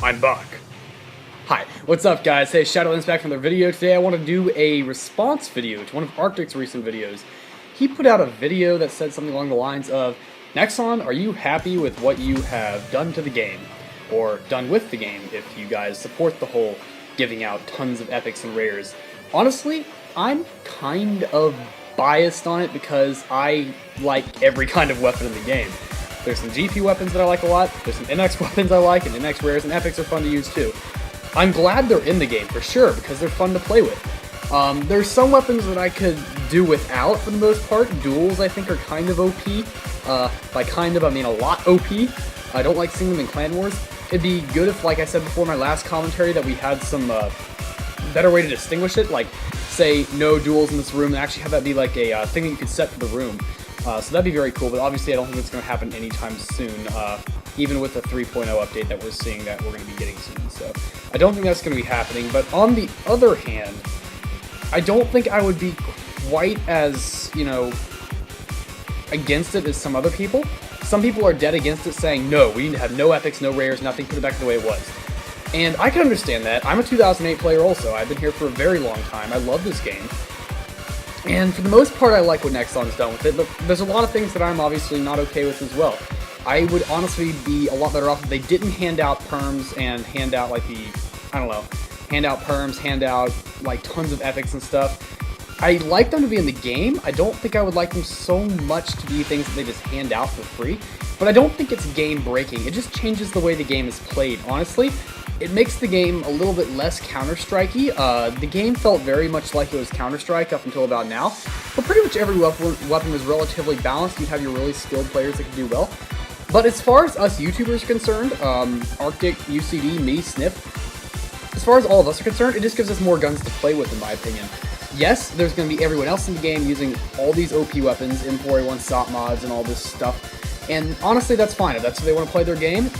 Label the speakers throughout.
Speaker 1: I'm back. Hi, what's up guys? Hey, Shadowlands back from their video. Today I want to do a response video to one of Arctic's recent videos. He put out a video that said something along the lines of, Nexon, are you happy with what you have done to the game? Or done with the game, if you guys support the whole giving out tons of epics and rares. Honestly, I'm kind of biased on it because I like every kind of weapon in the game. There's some GP weapons that I like a lot, there's some NX weapons I like, and NX rares and epics are fun to use too. I'm glad they're in the game, for sure, because they're fun to play with. There's some weapons that I could do without, for the most part. Duels, I think, are kind of OP. By kind of, I mean a lot OP. I don't like seeing them in Clan Wars. It'd be good if, like I said before in my last commentary, that we had some better way to distinguish it, like, say, no duels in this room, and actually have that be like a thing that you could set for the room. So that'd be very cool, but obviously I don't think it's going to happen anytime soon, even with the 3.0 update that we're seeing that we're going to be getting soon. So I don't think that's going to be happening, but on the other hand, I don't think I would be quite as, you know, against it as some other people. Some people are dead against it, saying, no, we need to have no epics, no rares, nothing, put it back the way it was. And I can understand that. I'm a 2008 player also. I've been here for a very long time. I love this game. And for the most part, I like what Nexon's done with it, but there's a lot of things that I'm obviously not okay with as well. I would honestly be a lot better off if they didn't hand out perms and hand out, like, hand out perms, hand out, like, tons of epics and stuff. I like them to be in the game. I don't think I would like them so much to be things that they just hand out for free, but I don't think it's game-breaking. It just changes the way the game is played, honestly. It makes the game a little bit less Counter-Strike-y. The game felt very much like it was Counter-Strike up until about now, but pretty much every weapon was relatively balanced. You'd have your really skilled players that could do well. But as far as us YouTubers are concerned, Arctic, UCD, me, Sniff, as far as all of us are concerned, it just gives us more guns to play with, in my opinion. Yes, there's going to be everyone else in the game using all these OP weapons, M4A1 SOP mods, and all this stuff, and honestly, that's fine. If that's how they want to play their game,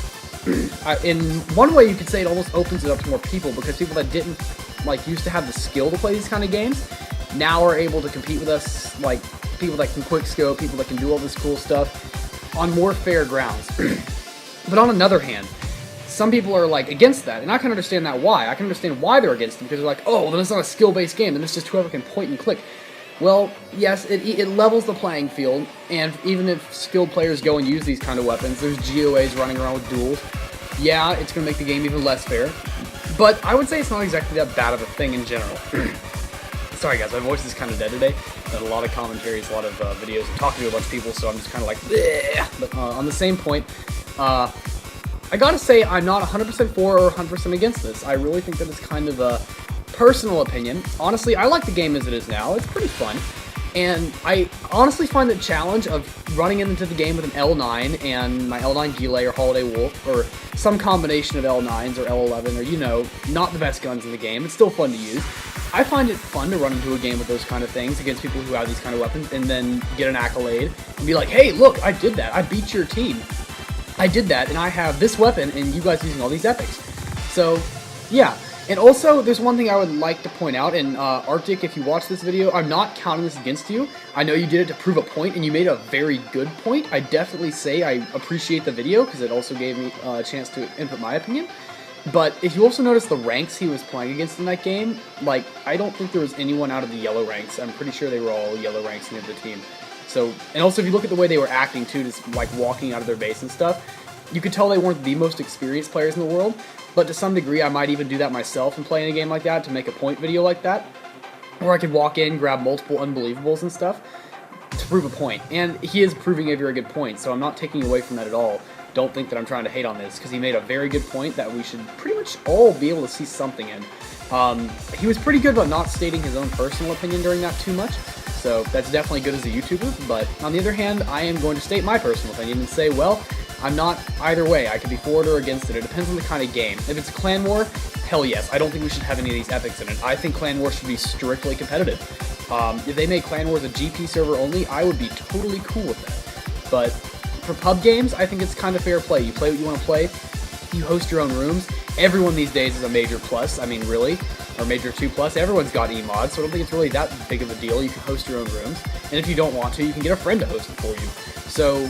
Speaker 1: in one way you could say it almost opens it up to more people, because people that didn't, like, used to have the skill to play these kind of games, now are able to compete with us, like, people that can quickscope, people that can do all this cool stuff, on more fair grounds. But on another hand, some people are, like, against that, and I can understand that why. I can understand why they're against it, because they're like, oh, then it's not a skill-based game, then it's just whoever can point and click. Well, yes, it levels the playing field, and even if skilled players go and use these kind of weapons, there's GOAs running around with duels. Yeah, it's going to make the game even less fair, but I would say it's not exactly that bad of a thing in general. Sorry guys, my voice is kind of dead today. I've had a lot of commentaries, a lot of videos, and talking to a bunch of people, so I'm just kind of like, bleh. But on the same point, I gotta say I'm not 100% for or 100% against this. I really think that it's kind of a personal opinion. Honestly, I like the game as it is now. It's pretty fun. And I honestly find the challenge of running into the game with an L9 and my L9 Gile or Holiday Wolf, or some combination of L9s or L11, or, you know, not the best guns in the game. It's still fun to use. I find it fun to run into a game with those kind of things against people who have these kind of weapons and then get an accolade and be like, hey, look, I did that. I beat your team. I did that, and I have this weapon, and you guys using all these epics. So, yeah. And also, there's one thing I would like to point out, and Arctic, if you watch this video, I'm not counting this against you. I know you did it to prove a point, and you made a very good point. I definitely say I appreciate the video, because it also gave me a chance to input my opinion. But if you also notice the ranks he was playing against in that game, like, I don't think there was anyone out of the yellow ranks. I'm pretty sure they were all yellow ranks in the other team. So, and also if you look at the way they were acting too, just like walking out of their base and stuff, you could tell they weren't the most experienced players in the world, but to some degree I might even do that myself and play in a game like that to make a point video like that, where I could walk in, grab multiple unbelievables and stuff to prove a point. And he is proving a very good point, so I'm not taking away from that at all. Don't think that I'm trying to hate on this, because he made a very good point that we should pretty much all be able to see something in. He was pretty good about not stating his own personal opinion during that too much, so that's definitely good as a YouTuber, but on the other hand, I am going to state my personal opinion and say, well, I'm not either way. I could be for it or against it. It depends on the kind of game. If it's a Clan War, hell yes. I don't think we should have any of these epics in it. I think Clan War should be strictly competitive. If they made Clan Wars a GP server only, I would be totally cool with that. But for pub games, I think it's kind of fair play. You play what you want to play. You host your own rooms. Everyone these days is a Major Plus. I mean, really. Or Major 2 Plus. Everyone's got emods, so I don't think it's really that big of a deal. You can host your own rooms. And if you don't want to, you can get a friend to host it for you. So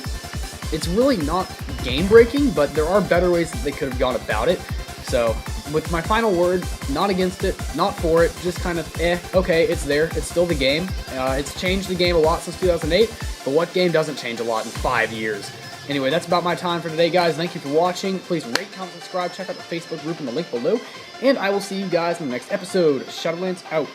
Speaker 1: it's really not game-breaking, but there are better ways that they could have gone about it. So, with my final word, not against it, not for it, just kind of okay, it's there, it's still the game. It's changed the game a lot since 2008, but what game doesn't change a lot in 5 years? Anyway, that's about my time for today, guys. Thank you for watching. Please rate, comment, subscribe, check out the Facebook group in the link below, and I will see you guys in the next episode. Shadowlands out.